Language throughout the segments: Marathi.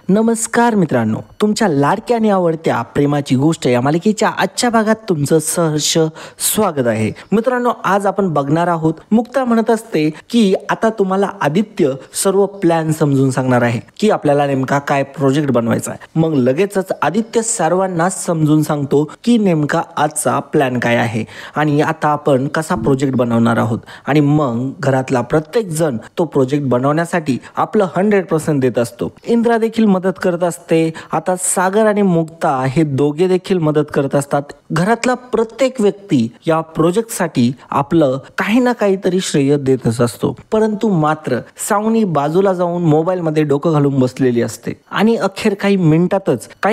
नमस्कार मित्रांनो, तुमच्या लाडक्या आणि आवडत्या प्रेमाची गोष्ट या मालिकेच्या आजच्या भागात तुमचं सहर्ष स्वागत आहे. मित्रांनो, आज आपण बघणार आहोत. मुक्ता म्हणत असते की आता तुम्हाला आदित्य सर्व प्लॅन समजून सांगणार आहे की आपल्याला नेमका काय प्रोजेक्ट बनवायचा आहे. मग लगेचच आदित्य सर्वांना समजून सांगतो की नेमका आजचा प्लॅन काय आहे आणि आता आपण कसा प्रोजेक्ट बनवणार आहोत. आणि मग घरातला प्रत्येक जण तो प्रोजेक्ट बनवण्यासाठी आपलं 100% देत असतो. इंद्रा देखील मदत करत असते. आता सागर आणि मुक्ता हे दोघे देखील मदत करत असतात. घरातला प्रत्येक व्यक्ती या प्रोजेक्टसाठी आपलं काही ना काहीतरी श्रेय देतच असतो. परंतु मात्र सावनी बाजूला जाऊन मोबाईल मध्ये डोकं घालून बसलेली असते आणि अखेर काही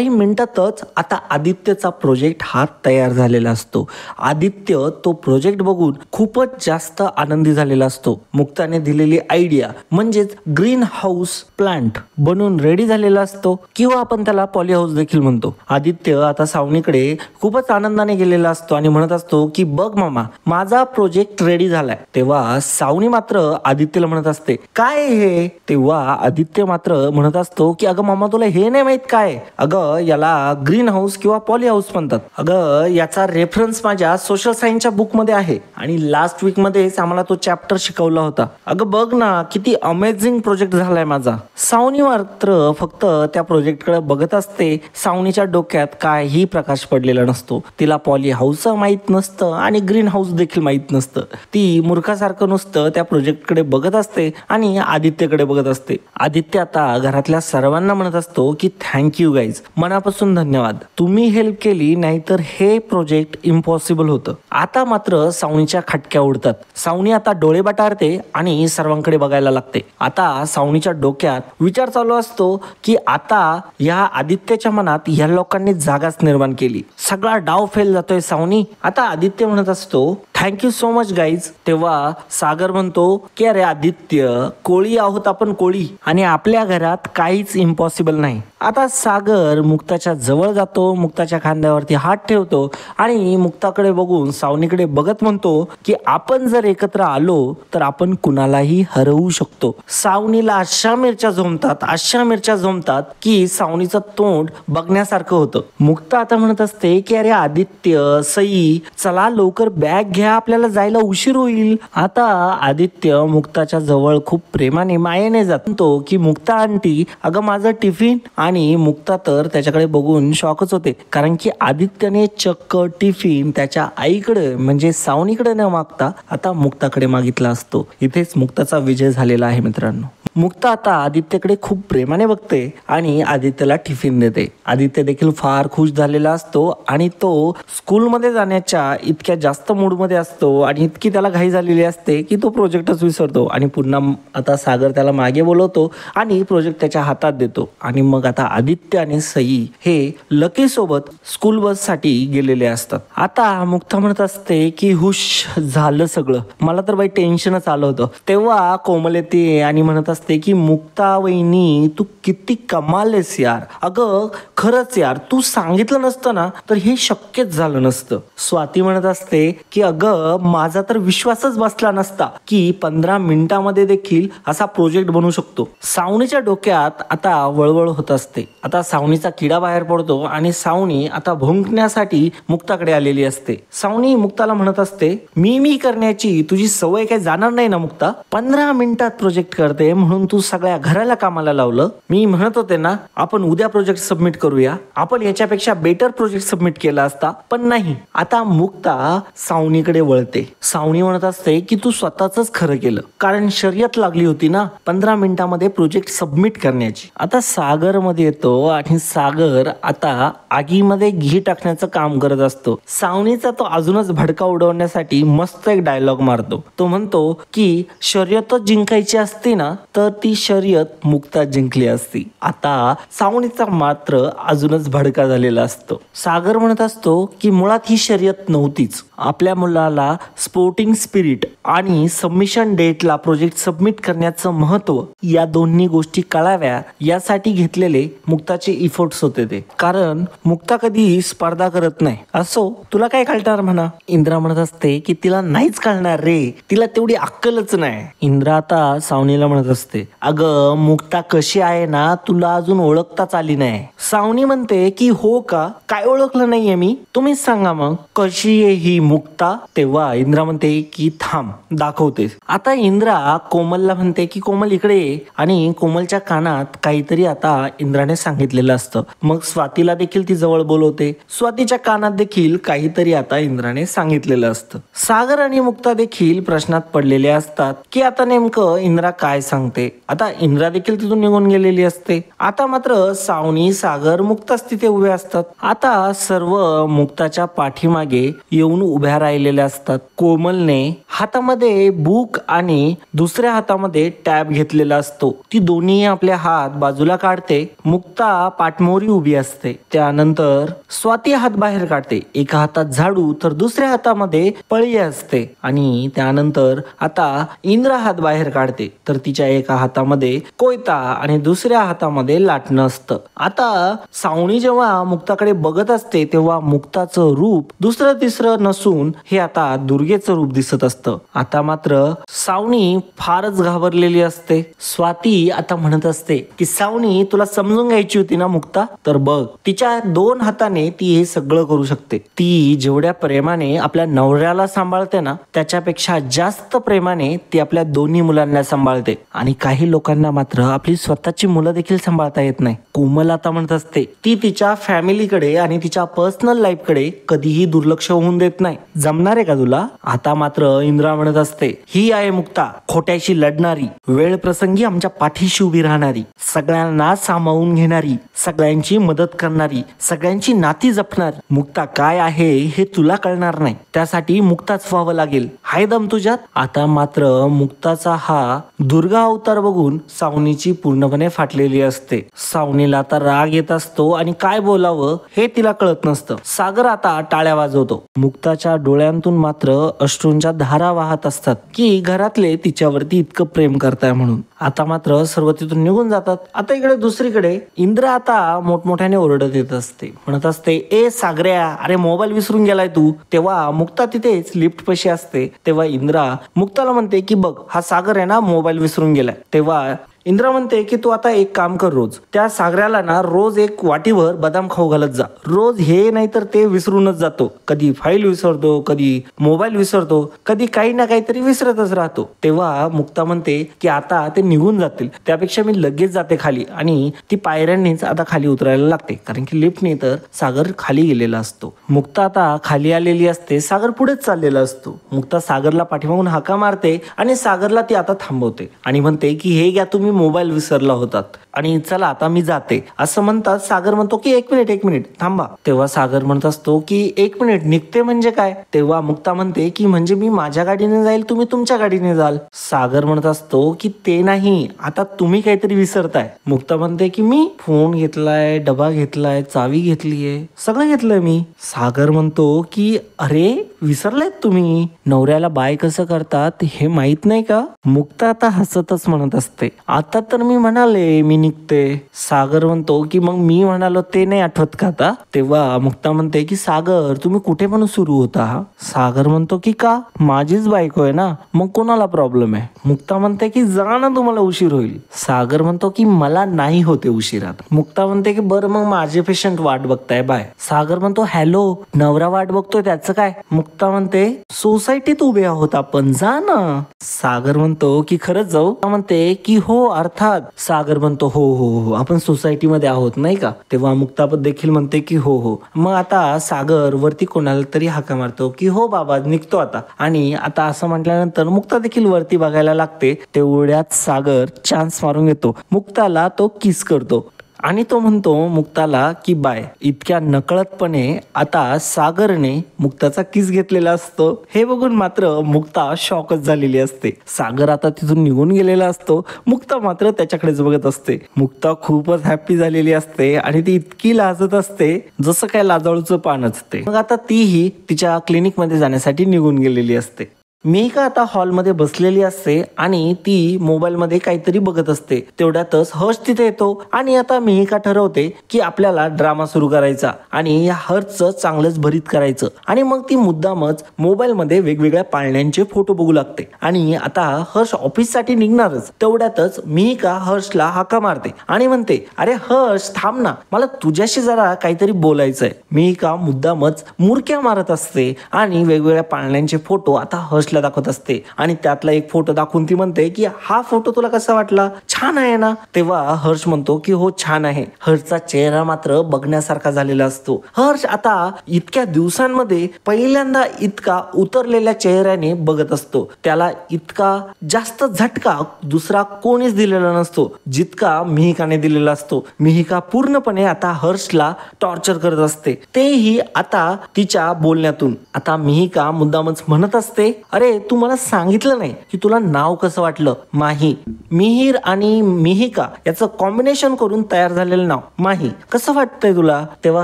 मिनिटातच आता आदित्यचा प्रोजेक्ट हा तयार झालेला असतो. आदित्य तो प्रोजेक्ट बघून खूपच जास्त आनंदी झालेला असतो. मुक्ताने दिलेली आयडिया म्हणजेच ग्रीन हाऊस प्लांट बनून रेडी झालेला असतो किंवा आपण त्याला पॉली हाऊस देखील म्हणतो. आदित्य आता सावनीकडे खूपच आनंदाने गेलेला असतो आणि म्हणत असतो की बघ मामा, माझा प्रोजेक्ट रेडी झालाय. तेव्हा सावनी मात्र आदित्यला म्हणत असते काय हे. तेव्हा आदित्य मात्र म्हणत असतो की अगं मामा, तुला हे नाही माहित काय, अगं याला ग्रीन हाऊस किंवा पॉली हाऊस म्हणतात. अगं याचा रेफरन्स माझ्या सोशल सायन्सच्या बुक मध्ये आहे आणि लास्ट वीक मध्येच आम्हाला तो चॅप्टर शिकवला होता. अगं बघ ना, किती अमेझिंग प्रोजेक्ट झालाय माझा. सावनी मात्र फक्त त्या प्रोजेक्टकडे बघत असते. सावनीच्या डोक्यात काही प्रकाश पडलेला नसतो. तिला पॉली हाऊस माहित नसतं आणि ग्रीन हाऊस देखील माहित नसतं. ती मूर्खासारखं नुसतं त्या प्रोजेक्टकडे बघत असते आणि आदित्यकडे बघत असते. आदित्य आता घरातल्या सर्वांना म्हणत असतो की थँक्यू गाईज, मनापासून धन्यवाद. तुम्ही हेल्प केली, नाहीतर हे प्रोजेक्ट इम्पॉसिबल होतं. आता मात्र सावनीच्या खटक्या उडतात. सावनी आता डोळे बटारते आणि सर्वांकडे बघायला लागते. आता सावनीच्या डोक्यात विचार चालू असतो की आता या आदित्यच्या मनात या लोकांनी जागाच निर्माण केली. सगळा डाव फेल जातोय सावनी. आता आदित्य म्हणत असतो थँक्यू सो मच गाईज. तेव्हा सागर म्हणतो की अरे आदित्य, कोळी आहोत आपण, कोळी, आणि आपल्या घरात काहीच इम्पॉसिबल नाही. आता सागर मुक्ताच्या जवळ जातो, मुक्ताच्या खांद्यावरती हात ठेवतो आणि मुक्ताकडे बघून सावनीकडे बघत म्हणतो की आपण जर एकत्र आलो तर आपण कुणालाही हरवू शकतो. सावनीला अशा मिरच्या झोमतात की सावनीचं तोंड बघण्यासारखं होतं. मुक्ता आता म्हणत असते की अरे आदित्य, सई, चला लवकर बॅग घ्या, आपल्याला जायला उशीर होईल. आता आदित्य मुक्ताच्या जवळ खूप प्रेमाने मायेने जातो की मुक्ता आंटी, अगं माझं टिफिन. आणि मुक्ता तर त्याच्याकडे बघून शॉकच होते, कारण की आदित्यने चक्क टिफिन त्याच्या आईकडे म्हणजे सावनीकडे न मागता आता मुक्ताकडे मागितला असतो. इथेच मुक्ताचा विजय झालेला आहे मित्रांनो. मुक्ता आता आदित्यकडे खूप प्रेमाने बघते आणि आदित्यला टिफिन देते. आदित्य देखील फार खुश झालेला असतो आणि तो स्कूलमध्ये जाण्याच्या इतक्या जास्त मूडमध्ये असतो आणि इतकी त्याला घाई झालेली असते की तो प्रोजेक्टच विसरतो. आणि पुन्हा आता सागर त्याला मागे बोलवतो आणि प्रोजेक्ट त्याच्या हातात देतो. आणि मग आता आदित्य आणि सई हे लकी सोबत स्कूल बस साठी गेलेले असतात. आता मुक्ता म्हणत असते की हुश झालं सगळं, मला तर बाई टेन्शनच आलं होतं. तेव्हा कोमल येते आणि म्हणत असते की मुक्ता वहिनी, तू किती कमाल आहेस यार. अगं खरंच यार, तू सांगितलं नसतं ना तर हे शक्यच झालं नसतं. स्वाती म्हणत असते की अगं माझा तर विश्वासच बसला नसता की 15 मिनिटांमध्ये देखील असा प्रोजेक्ट बनवू शकतो. सावनीच्या डोक्यात आता वळवळ होत असते. आता सावनीचा किडा बाहेर पडतो आणि सावनी आता भुंकण्यासाठी मुक्ताकडे आलेली असते. सावनी मुक्ताला म्हणत असते मी करण्याची तुझी सवय काही जाणार नाही ना मुक्ता. 15 मिनिटात प्रोजेक्ट करते म्हणून तू सगळ्या घराला कामाला लावलं. मी म्हणत होते ना आपण उद्या प्रोजेक्ट सबमिट करूया, आपण याच्यापेक्षा बेटर प्रोजेक्ट सबमिट केला असता, पण नाही. आता मुक्ता सावनीकडे वळते. सावनी म्हणत असते की तू स्वतःच खरं केलं, कारण शर्यत लागली होती ना 15 मिनिटांमध्ये प्रोजेक्ट सबमिट करण्याची. आता सागर मध्ये येतो आणि सागर आता आगीमध्ये घी टाकण्याचं काम करत असतो. सावनीचा तो अजूनच भडका उडवण्यासाठी मस्त एक डायलॉग मारतो. तो म्हणतो की शर्यतच जिंकायची असती ना तर ती शर्यत मुक्ता जिंकली असती. आता सावनीचा मात्र अजूनच भडका झालेला असतो. सागर म्हणत असतो की मुळात ही शर्यत नव्हतीच. आपल्या मुलाला स्पोर्टिंग स्पिरिट आणि सबमिशन डेटला प्रोजेक्ट सबमिट करण्याचं महत्व या दोन्ही गोष्टी कळाव्या यासाठी घेतलेले मुक्ताचे इफोर्ट्स होते ते. कारण मुक्ता कधी स्पर्धा करत नाही. असो, तुला काय कळणार म्हणा. इंद्रा म्हणत असते की तिला नाहीच कळणार रे, तिला तेवढी अक्कलच नाही. इंद्रा आता सावनीला म्हणत असते असते, अगं मुक्ता कशी आहे ना, तुला अजून ओळखताच आली नाही. सावनी म्हणते की हो का, काय ओळखलं नाहीये मी, तुम्हीच सांगा मग कशी आहे ही मुक्ता. तेव्हा इंद्रा म्हणते की थांब दाखवते. आता इंद्रा कोमलला म्हणते की कोमल इकडे ये, आणि कोमलच्या कानात काहीतरी आता इंद्राने सांगितलेलं असतं. मग स्वातीला देखील ती जवळ बोलवते. स्वातीच्या कानात देखील काहीतरी आता इंद्राने सांगितलेलं असतं. सागर आणि मुक्ता देखील प्रश्नात पडलेले असतात की आता नेमकं इंद्रा काय सांगते. आता इंद्रा देखील तिथून निघून गेलेली असते. आता मात्र सावनी, सागर, मुक्ताच तिथे उभे असतात. आता सर्व मुक्ताच्या पाठीमागे येऊन उभ्या राहिलेल्या असतात. कोमलने हातामध्ये बुक आणि दुसऱ्या हातामध्ये टॅब घेतलेला असतो. ती दोन्ही आपले हात बाजूला काढते. मुक्ता पाठमोरी उभी असते. त्यानंतर स्वाती हात बाहेर काढते. एका हातात झाडू तर दुसऱ्या हातामध्ये पळी असते. आणि त्यानंतर आता इंद्रा हात बाहेर काढते, तर तिच्या एका हातामध्ये कोयता आणि दुसऱ्या हातामध्ये लाटणं असतं. आता सावनी जेव्हा मुक्ताकडे बघत असते तेव्हा मुक्ताचं रूप दुसरं तिसरं नसून हे आता दुर्गेचं रूप दिसत असतं. आता मात्र सावनी फारच घाबरलेली असते. स्वाती आता म्हणत असते की सावनी, तुला समजून घ्यायची होती ना मुक्ता, तर बघ तिच्या 2 हाताने ती हे सगळं करू शकते. ती जेवढ्या प्रेमाने आपल्या नवऱ्याला सांभाळते ना, त्याच्यापेक्षा जास्त प्रेमाने ती आपल्या दोन्ही मुलांना सांभाळते. आणि काही लोकांना मात्र आपली स्वतःची मुलं देखील सांभाळता येत नाही. कोमल आता म्हणत असते ती तिच्या फॅमिलीकडे आणि तिच्या पर्सनल लाईफ कडे कधीही दुर्लक्ष होऊन देत नाही. जमणार आहे का तुला? आता मात्र इंद्रा म्हणत असते ही आहे मुक्ता, खोट्याशी लढणारी, वेळ प्रसंगी आमच्या पाठीशी उभी राहणारी, सगळ्यांना सामावून घेणारी, सगळ्यांची मदत करणारी, सगळ्यांची नाती जपणारी. मुक्ता काय आहे हे तुला कळणार नाही, त्यासाठी मुक्ताच व्हावं लागेल. हाय दम तुझ्यात. आता मात्र मुक्ताचा हा दुर्गा अवतार बघून सावनीची पूर्णपणे फाटलेली असते. सावनीला आता राग येत असतो आणि काय बोलावं हे तिला कळत नसतं. सागर आता टाळ्या वाजवतो. मुक्ताच्या डोळ्यांतून मात्र अश्रूंच्या धारा वाहत असतात की घरातले तिच्यावरती इतकं प्रेम करताय म्हणून. आता मात्र सर्व तिथून निघून जातात. आता इकडे दुसरीकडे इंद्रा आता मोठमोठ्याने ओरडत येत असते, म्हणत असते ए सागऱ्या, अरे मोबाईल विसरून गेलाय तू. तेव्हा मुक्ता तिथेच लिफ्ट पाशी असते. तेव्हा इंद्रा मुक्ताला म्हणते की बघ हा सागर आहे ना मोबाईल विसरून गेलाय. तेव्हा इंद्रा म्हणते की तू आता एक काम कर, रोज त्या सागऱ्याला ना रोज एक वाटीभर बदाम खाऊ घालत जा. रोज हे नाही तर ते विसरूनच जातो. कधी फाईल विसरतो, कधी मोबाईल विसरतो, कधी काही ना काहीतरी विसरतच राहतो. तेव्हा मुक्ता म्हणते की आता ते निघून जातील, त्यापेक्षा मी लगेच जाते खाली. आणि ती पायऱ्यांनीच आता खाली उतरायला लागते, कारण की लिफ्टने तर सागर खाली गेलेला असतो. मुक्ता आता खाली आलेली असते, सागर पुढेच चाललेला असतो. मुक्ता सागरला पाठीमागून हाका मारते आणि सागरला ती आता थांबवते आणि म्हणते की हे घ्या, तुम्ही मोबाईल विसरला होतात आणि चला आता मी जाते. असं म्हणतात सागर म्हणतो की एक मिनिट थांबा. तेव्हा सागर म्हणत असतो की 1 मिनिट निघते म्हणजे काय. तेव्हा मुक्ता म्हणते की म्हणजे मी माझ्या गाडीने जाईल, तुम्ही तुमच्या गाडीने जाल. सागर म्हणत असतो की ते नाही, आता तुम्ही काहीतरी विसरताय. मुक्ता म्हणते की मी फोन घेतलाय, डबा घेतलाय, चावी घेतलीये, सगळं घेतलंय मी. सागर म्हणतो की अरे विसरलायत तुम्ही, नवऱ्याला बाय कसं करतात हे माहित नाही का. मुक्ता आता हसतच म्हणत असते आता तर मी म्हणाले मी निघते. सागर म्हणतो की मग मी म्हणालो ते नाही आठवत का आता. तेव्हा मुक्ता म्हणते की सागर तुम्ही कुठे पण सुरू होता. सागर म्हणतो की का, माझीच बायको आहे ना, मग कोणाला प्रॉब्लेम आहे. मुक्ता म्हणते की जा ना, तुम्हाला उशीर होईल. सागर म्हणतो की मला नाही होते उशिरात. मुक्ता म्हणते की बरं मग माझे पेशंट वाट बघताय, बाय. सागर म्हणतो हॅलो, नवरा वाट बघतोय त्याचं काय. मुक्ता म्हणते सोसायटीत उभे आहोत आपण, जा ना. सागर म्हणतो की खरंच जाऊ. म्हणते की हो अर्थात. सागर म्हणतो हो हो हो आपण सोसायटीमध्ये आहोत नाही का. तेव्हा मुक्ता देखील म्हणते की हो हो. मग आता सागर वरती कोणाला तरी हाका मारतो की हो बाबा निघतो आता. आणि आता असं म्हटल्यानंतर मुक्ता देखील वरती बघायला लागते. तेवढ्यात सागर चान्स मारून घेतो, मुक्ताला तो किस करतो आणि तो म्हणतो मुक्ताला की बाय. इतक्या नकळतपणे आता सागरने मुक्ताचा किस घेतलेला असतो. हे बघून मात्र मुक्ता शॉकच झालेली असते. सागर आता तिथून निघून गेलेला असतो. मुक्ता मात्र त्याच्याकडेच बघत असते. मुक्ता खूपच हॅप्पी झालेली असते आणि ती इतकी लाजत असते जसं काय लाजाळूचं पान असते. मग आता तीही तिच्या क्लिनिक मध्ये जाण्यासाठी निघून गेलेली असते. मिहिका आता हॉलमध्ये बसलेली असते आणि ती मोबाईलमध्ये काहीतरी बघत असते. तेवढ्यातच हर्ष तिथे येतो आणि आता मिहिका ठरवते की आपल्याला ड्रामा सुरू करायचा आणि या हर्षचं चांगलंच भरीत करायचं. आणि मग ती मुद्दामच मोबाईलमध्ये वेगवेगळ्या पाळण्यांचे फोटो बघू लागते. आणि आता हर्ष ऑफिससाठी निघणारच. तेवढ्यातच मिहिका हर्षला हाका मारते आणि म्हणते, अरे हर्ष थांब ना, मला तुझ्याशी जरा काहीतरी बोलायचंय. मिहिका मुद्दामच मुरक्या मारत असते आणि वेगवेगळ्या पाळण्यांचे फोटो आता हर्षला दाखवत असते. आणि त्यातला एक फोटो दाखवून ती म्हणते की हा फोटो तुला कसा वाटला, छान आहे ना. तेव्हा हर्ष म्हणतो की हो छान आहे. हर्षचा चेहरा मात्र बघण्यासारखा झालेला असतो. हर्ष आता इतक्या दिवसांमध्ये पहिल्यांदा इतका उतरलेल्या चेहऱ्याने बघत असतो. त्याला इतका जास्त झटका दुसरा कोणीच दिलेला नसतो जितका मिहिकाने दिलेला असतो. मिहिका पूर्णपणे आता हर्षला टॉर्चर करत असते, तेही आता तिच्या बोलण्यातून. आता मिहिका मुद्दामच म्हणत असते, अरे तू मला सांगितलं नाही की तुला नाव कसं वाटलं. माही, मिहिर आणि मिहिका याचं कॉम्बिनेशन करून तयार झालेलं नाव माही, कसं वाटतंय तुला. तेव्हा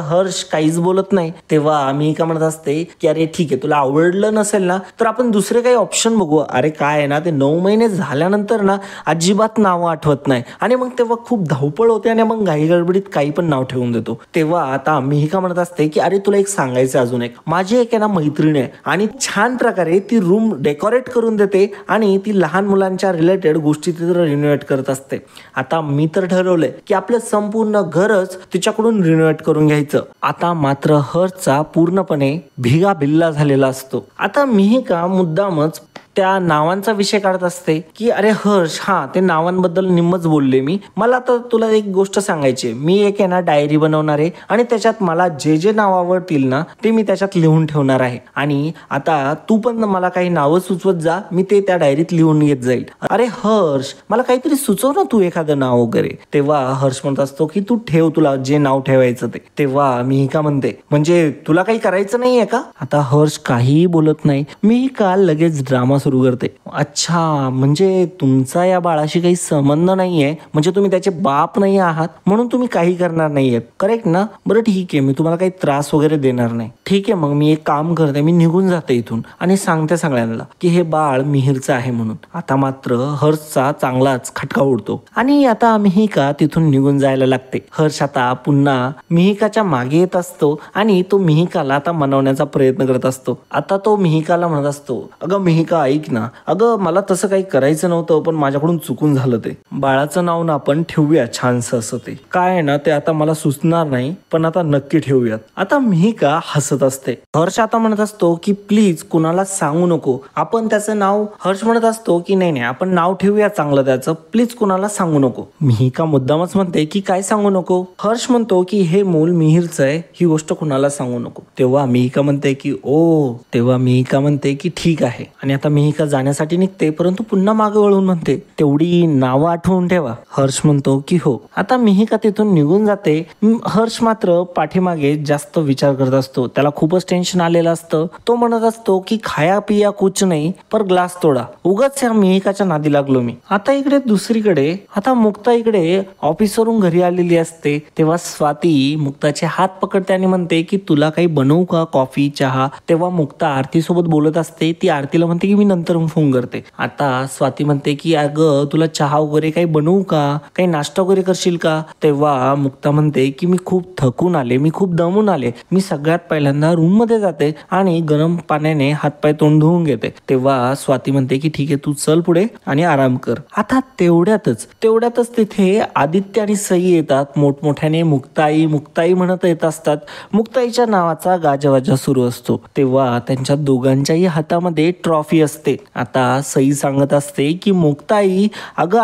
हर्ष काहीच बोलत नाही. तेव्हा मिहिका म्हणत असते की अरे ठीक आहे, तुला आवडलं नसेल ना तर आपण दुसरे काही ऑप्शन बघू. अरे काय आहे ना, ते 9 महिने झाल्यानंतर ना अजिबात नावं आठवत नाही आणि मग तेव्हा खूप धावपळ होते आणि मग घाई गडबडीत काही पण नाव ठेवून देतो. तेव्हा आता मिहिका म्हणत असते की अरे तुला एक सांगायचं अजून एक, माझी एक आहे ना मैत्रीण आहे आणि छान प्रकारे ती रूम डेकोरेट करून देते आणि ती लहान मुलांच्या रिलेटेड गोष्टी तिथं रिनोव्हेट करत असते. आता मी तर ठरवलंय की आपलं संपूर्ण घरच तिच्याकडून रिनोव्हेट करून घ्यायचं. आता मात्र हर्षचा पूर्णपणे भिगा बिल्ला झालेला असतो. आता मिहिका मुद्दामच त्या नावांचा विषय काढत असते की अरे हर्ष, हा ते नावांबद्दल निम्मच बोलले मी, मला तर तुला एक गोष्ट सांगायची. मी एक आहे ना डायरी बनवणार आहे आणि त्याच्यात मला जे जे नाव आवडतील ना ते मी त्याच्यात लिहून ठेवणार आहे. आणि आता तू पण मला काही नावं सुचवत जा, मी ते त्या डायरीत लिहून घेत जाईल. अरे हर्ष, मला काहीतरी सुचव ना तू एखादं नाव वगैरे. तेव्हा हर्ष म्हणत असतो की तू ठेव तुला जे नाव ठेवायचं ते. तेव्हा मिहिका म्हणते, म्हणजे तुला काही करायचं नाहीये का. आता हर्ष काहीही बोलत नाही. मिहिका लगेच ड्रामा सुरू करते. अच्छा, म्हणजे तुमचा या बाळाशी काही संबंध नाहीये, म्हणजे तुम्ही त्याचे बाप नाही आहात म्हणून तुम्ही काही करणार नाहीयेत, करेक्ट ना. बरं ठीक आहे, मी तुम्हाला काही त्रास वगैरे देणार नाही. ठीक आहे, मग मी एक काम करते, मी निघून जाते इथून आणि सांगते सगळ्यांना की हे बाळ मिहिरचं आहे म्हणून. आता मात्र हर्षचा चांगलाच खटका उडतो आणि आता मिहिका तिथून निघून जायला लागते. हर्ष आता पुन्हा मिहिकाच्या मागे येत असतो आणि तो मिहिकाला आता मनवण्याचा प्रयत्न करत असतो. आता तो मिहिकाला म्हणत असतो, अगं मिहिका ऐक ना, अगं मला तसं काही करायचं नव्हतं पण माझ्याकडून चुकून झालं. ते बाळाचं नाव ना आपण ठेवूया छानसं असं. ते काय आहे ना ते आता मला सुचणार नाही पण आता नक्की ठेवूयात. आता मिहिका हसत असते. हर्ष आता म्हणत असतो की प्लीज कुणाला सांगू नको, आपण त्याचं नाव. हर्ष म्हणत असतो की नाही नाही, आपण नाव ठेवूया चांगलं त्याचं, प्लीज कुणाला सांगू नको. मिहिका मुद्दामच म्हणते की काय सांगू नको. हर्ष म्हणतो की हे मूल मिहिरचं आहे, ही गोष्ट कुणाला सांगू नको. तेव्हा मिहिका म्हणते की ओ, तेव्हा मिहिका म्हणते की ठीक आहे. आणि आता मिहिका जाण्यासाठी निघते परंतु पुन्हा मागे वळून म्हणते तेवढी नावं आठवून ठेवा. हर्ष म्हणतो की हो. आता मिहिका तिथून निघून जाते. हर्ष मात्र पाठीमागे जास्त विचार करत असतो. त्याला खूपच टेन्शन आलेलं असतं. तो म्हणत असतो की खाया पिया कुछ नाही पर ग्लास तोडा. उगाच या मिहिकाच्या नादी लागलो मी. आता इकडे दुसरीकडे आता मुक्ता इकडे ऑफिसवरून घरी आलेली असते. तेव्हा स्वाती मुक्ताचे हात पकडते आणि म्हणते की तुला काही बनवू का, कॉफी, चहा. तेव्हा मुक्ता आरती सोबत बोलत असते. ती आरतीला म्हणते की मी नंतर फोन करते. आता स्वाती म्हणते की अगं तुला चहा वगैरे काही बनवू का, काही नाश्ता वगैरे करशील का. तेव्हा मुक्ता म्हणते की मी खूप थकून आले, मी खूप दमून आले, मी सगळ्यात पहिल्यांदा रूम मध्ये जाते आणि गरम पाण्याने हातपाय तोंड धुवून घेते. तेव्हा स्वाती म्हणते की ठीक आहे, तू चल पुढे आणि आराम कर. आता तेवढ्यातच तिथे आदित्य आणि सई येतात. मोठमोठ्याने मुक्ताई मुक्ताई म्हणत येत असतात. मुक्ताईच्या नावाचा गाजवाजा सुरू असतो. तेव्हा त्यांच्या दोघांच्याही हातामध्ये ट्रॉफी असते. आता सई सांगत असते की मुक्ताई, अगं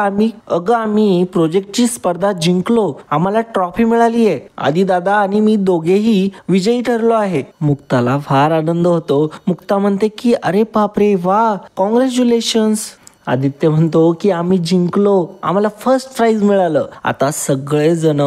आम्ही प्रोजेक्टची स्पर्धा जिंकलो, आम्हाला ट्रॉफी मिळाली आहे. आदी दादा आणि मी दोघेही विजयी ठरलो आहे. मुक्ताला फार आनंद होतो. मुक्ता म्हणते की अरे बापरे, वा, कॉंग्रॅच्युलेशन्स. आदित्य म्हणतो की आम्ही जिंकलो, आम्हाला फर्स्ट प्राइज मिळालं. आता सगळेजण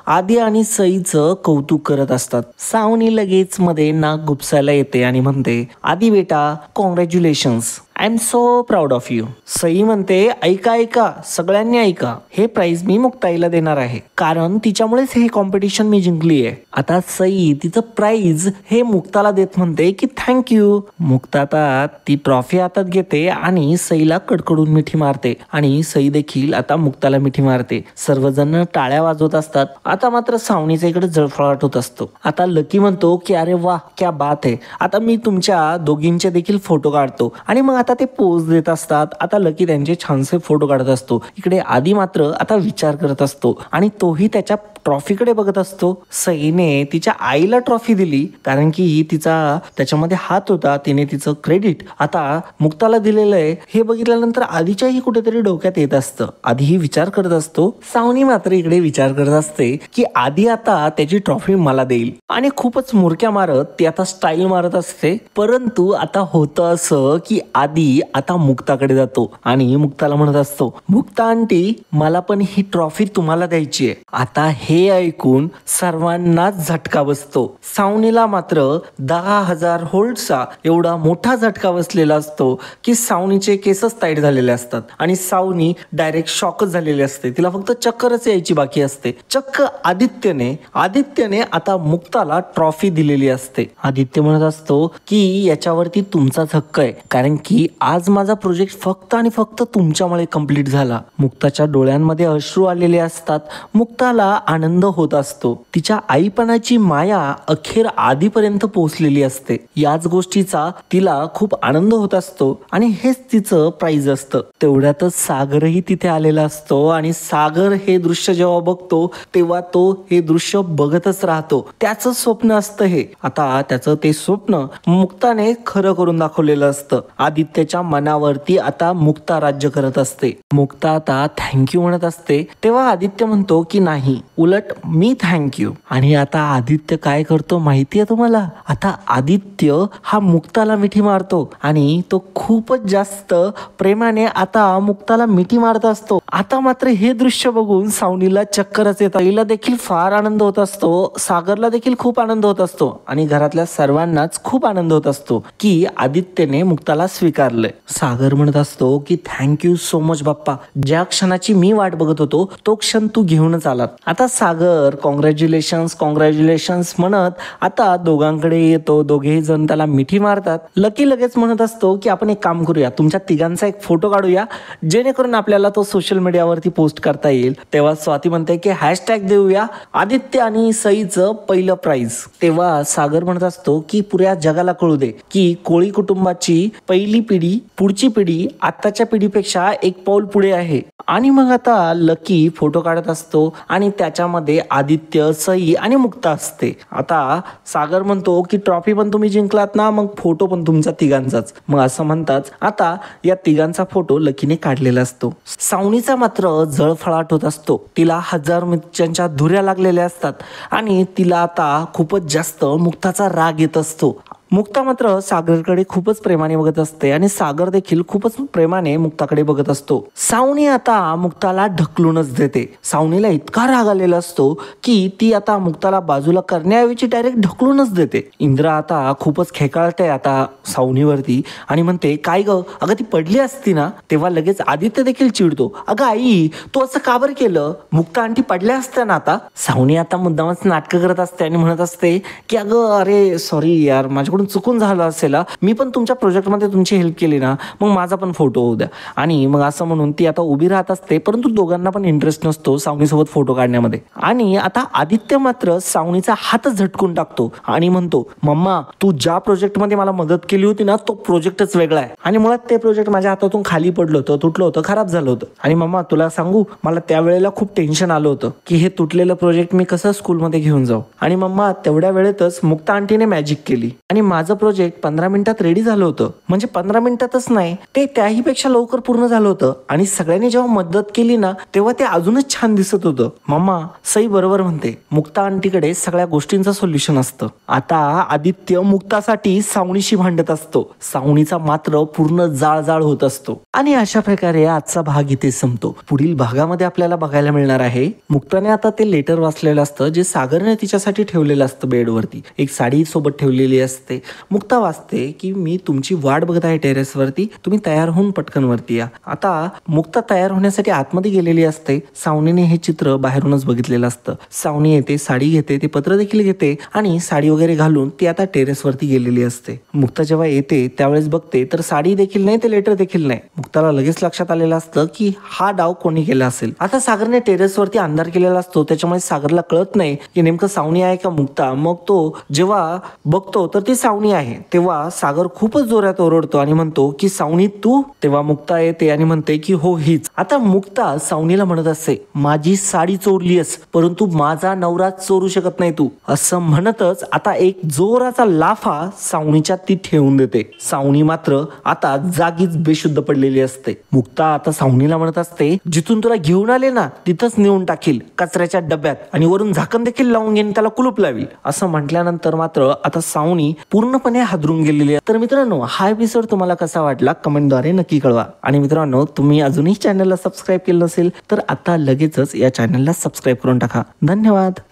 आदी आणि सईचं कौतुक करत असतात. सावनी लगेच मध्ये नाक गुपसायला येते आणि म्हणते, आदी बेटा congratulations. I am so proud of you. Sai म्हणते ऐका ऐका सगळ्यांनी ऐका, हे प्राइज मी मुक्ताईला देणार आहे कारण तिच्यामुळेच हे कॉम्पिटिशन मी जिंकली आहे. आता सई तिचं प्राइज हे मुक्ताला देत म्हणते की थँक्यू. मुक्ता आता ती ट्रॉफी हातात घेते आणि सईला कडकडून मिठी मारते आणि सई देखील आता मुक्ताला मिठी मारते. सर्वजण टाळ्या वाजवत असतात. आता मात्र सावनीचा इकडे जळफळाट होत असतो. आता लकी म्हणतो की अरे वा क्या बात आहे, आता मी तुमच्या दोघींचे देखील फोटो काढतो. आणि मग आता ते पोज देत असतात. आता लकी त्यांचे छानसे फोटो काढत असतो. इकडे आधी मात्र आता विचार करत असतो आणि तोही त्याच्या ट्रॉफीकडे बघत असतो. सईने तिच्या आईला ट्रॉफी दिली कारण की तिचा त्याच्यामध्ये हात होता, तिने तिचं क्रेडिट आता मुक्ताला दिलेलं आहे. हे बघितल्यानंतर आधीच्याही कुठेतरी डोक्यात येत असतं. आधीही विचार करत असतो. सावनी मात्र इकडे विचार करत असते की आधी आता त्याची ट्रॉफी मला देईल आणि खूपच मुरक्या मारत ती आता स्टाईल मारत असते. परंतु आता होतं असं की आधी आता मुक्ताकडे जातो आणि मुक्ताला म्हणत असतो मुक्ता आंटी मला पण ही ट्रॉफी तुम्हाला द्यायची आहे. आता हे ऐकून सर्वांनाच झटका बसतो. सावनीला मात्र 10,000 व्होल्टचा एवढा मोठा झटका बसलेला असतो की सावनीचे केसच टाईट झालेले असतात आणि सावनी डायरेक्ट शॉकच झालेली असते. तिला फक्त चक्करच यायची बाकी असते. चक्क आदित्यने आता मुक्ताला ट्रॉफी दिलेली असते. आदित्य म्हणत असतो की याच्यावरती तुमचाच हक्क आहे कारण की आज माझा प्रोजेक्ट फक्त आणि फक्त तुमच्यामुळे कंप्लीट झाला. मुक्ताच्या डोळ्यांमध्ये अश्रू आलेले असतात. मुक्ताला आनंद होत असतो. तिच्या आईपणाची माया अखेर आधीपर्यंत पोहोचलेली असते. याच गोष्टीचा तिला खूप आनंद होत असतो आणि हेच तिचं प्राइज असतं. तेवढ्यातच सागरही तिथे आलेला असतो आणि सागर हे दृश्य जेव्हा बघतो तेव्हा तो हे दृश्य बघतच राहतो. त्याचं स्वप्न असतं हे. आता त्याचं ते स्वप्न मुक्ताने खरं करून दाखवलेलं असतं. आदित्यच्या मनावरती आता मुक्ता राज्य करत असते. मुक्ता आता थँक्यू म्हणत असते तेव्हा आदित्य म्हणतो की नाही, उलट मी थँक्यू. आणि आता आदित्य काय करतो माहितीये तुम्हाला? आता आदित्य हा मुक्ताला मिठी मारतो आणि तो खूपच जास्त प्रेमाने आता मुक्ताला मिठी मारत असतो. आता मात्र हे दृश्य बघून सावनीला चक्करच येतात. तिला देखील फार आनंद होत असतो. सागरला देखील खूप आनंद होत असतो आणि घरातल्या सर्वांनाच खूप आनंद होत असतो की आदित्यने मुक्ताला स्वीकारलंय. सागर म्हणत असतो की थँक्यू सो मच बाप्पा, ज्या क्षणाची मी वाट बघत होतो तो क्षण तू घेऊनच आलात. आता सागर कॉंग्रॅच्युलेशन्स म्हणत आता दोघांकडे येतो. दोघेही जण त्याला मिठी मारतात. लकी लगेच म्हणत असतो की आपण एक काम करूया, तुमच्या तिघांचा एक फोटो काढूया जेणेकरून आपल्याला तो सोशल मीडियावरती पोस्ट करता येईल. तेव्हा स्वाती म्हणते की हॅशटॅग देऊया आदित्य आणि सईचं पहिलं प्राइज. तेव्हा सागर म्हणत असतो की पुऱ्या जगाला कळू दे की कोळी कुटुंबाची पहिली पिढी पुढची पिढी आताच्या पिढीपेक्षा एक पाऊल पुढे आहे. आणि मग आता लकी फोटो काढत असतो आणि त्याच्यामध्ये आदित्य, सई आणि मुक्ता असते. आता सागर म्हणतो की ट्रॉफी पण तुम्ही जिंकलात ना, मग फोटो पण तुमचा तिघांचाच. मग असं म्हणताच आता या तिघांचा फोटो लकीने काढलेला असतो. सावनीचा मात्र जळफळाट होत असतो. तिला 1000 मिरच्यांच्या धुऱ्या लागलेल्या असतात आणि तिला आता खूपच जास्त मुक्ताचा राग येत असतो. मुक्ता मात्र सागरकडे खूपच प्रेमाने बघत असते आणि सागर देखील खूपच प्रेमाने मुक्ताकडे बघत असतो. सावनी आता मुक्ताला ढकलूनच देते. सावनीला इतका राग आलेला असतो की ती आता मुक्ताला बाजूला करण्याऐवजी डायरेक्ट ढकलूनच देते. इंद्रा आता खूपच खेकाळते आता सावनीवरती आणि म्हणते काय ग, अगं ती पडली असती ना. तेव्हा लगेच आदित्य देखील चिडतो, अगं आई तू असं का बरं केलं, मुक्ता आंटी पडल्या असत्या ना. आता सावनी आता मुद्दामच नाटकं करत असते आणि म्हणत असते की अगं अरे सॉरी यार, माझ्याकडून चुकून झालं असेल, मी पण तुमच्या प्रोजेक्टमध्ये तुमची हेल्प केली ना, मग माझा पण फोटो होऊ द्या. आणि मग असं म्हणून ती आता उभी राहत असते. परंतु दोघांना पण इंटरेस्ट नसतो सावनीसोबत फोटो काढण्यामध्ये. आणि आता आदित्य मात्र सावनीचा हातच झटकून टाकतो आणि म्हणतो मम्मा तू ज्या प्रोजेक्टमध्ये मला मदत केली होती ना तो प्रोजेक्टच वेगळा आहे आणि मुळात ते प्रोजेक्ट माझ्या हातातून खाली पडलं होतं, तुटलं होतं, खराब झालं होतं. आणि मम्मा तुला सांगू, मला त्यावेळेला खूप टेन्शन आलं होतं की हे तुटलेलं प्रोजेक्ट मी कसं स्कूलमध्ये घेऊन जाऊ. आणि मम्मा तेवढ्या वेळेतच मुक्ता आंटीने मॅजिक केली आणि माझं प्रोजेक्ट 15 मिनिटात रेडी झालं होतं. म्हणजे 15 मिनिटातच नाही, ते त्याही पेक्षा लवकर पूर्ण झालं होतं. आणि सगळ्यांनी जेव्हा मदत केली ना तेव्हा ते अजूनच छान दिसत होतं. मम्मा सई बरोबर म्हणते, मुक्ता आंटीकडे सगळ्या गोष्टींचं सोल्युशन असतं. आता आदित्य मुक्तासाठी सावनीशी भांडत असतो. सावनीचा मात्र पूर्ण जाळ होत असतो. आणि अशा प्रकारे आजचा भाग इथे संपतो. पुढील भागामध्ये आपल्याला बघायला मिळणार आहे मुक्ताने आता ते लेटर वाचलेलं असतं जे सागरने तिच्यासाठी ठेवलेलं असतं बेडवरती. एक साडी सोबत ठेवलेली असते असते. मुक्ता वाचते की मी तुमची वाट बघत आहे टेरेसवरती, तुम्ही तयार होऊन पटकन वरती या. आता मुक्ता तयार होण्यासाठी आतमध्ये गेलेली असते. सावनीने हे चित्र बाहेरूनच बघितलेलं असतं. सावनी येते, साडी घेते, ते पत्र देखील घेते आणि साडी वगैरे घालून ती आता टेरेसवरती गेलेली असते. मुक्ता जेव्हा येते त्यावेळेस बघते तर साडी देखील नाही, ते लेटर देखील नाही. मुक्ताला लगेच लक्षात आलेलं असतं की हा डाव कोणी केला असेल. आता सागरने टेरेसवरती अंधार केलेला असतो, त्याच्यामुळे सागरला कळत नाही की नेमकं सावनी आहे का मुक्ता. मग तो जेव्हा बघतो तर ती सावनी आहे. तेव्हा सागर खूपच जोरात ओरडतो आणि म्हणतो की सावनी तू. तेव्हा मुक्ता येते आणि म्हणते की हो हीच. आता मुक्ता सावनीला म्हणत असते माझी साडी चोरलीस परंतु माझा नवरा चोरू शकत नाही तू. असं म्हणतच आता एक जोराचा लाफा सावनीच्या ती ठेवून देते. सावनी मात्र आता जागीच बेशुद्ध पडलेली असते. मुक्ता आता सावनीला म्हणत असते जिथून तुला घेऊन आले ना तिथंच नेऊन टाकील कचऱ्याच्या डब्यात आणि वरून झाकण देखील लावून घेईन, त्याला कुलूप लावील. असं म्हटल्यानंतर मात्र आता सावनी पूर्णपणे हादरून गेलेली आहे. तर मित्रांनो हा एपिसोड तुम्हाला कसा वाटला कमेंटद्वारे नक्की कळवा. आणि मित्रांनो तुम्ही अजूनही चॅनलला सबस्क्राईब केलं नसेल तर आता लगेचच या चॅनलला सबस्क्राईब करून टाका. धन्यवाद.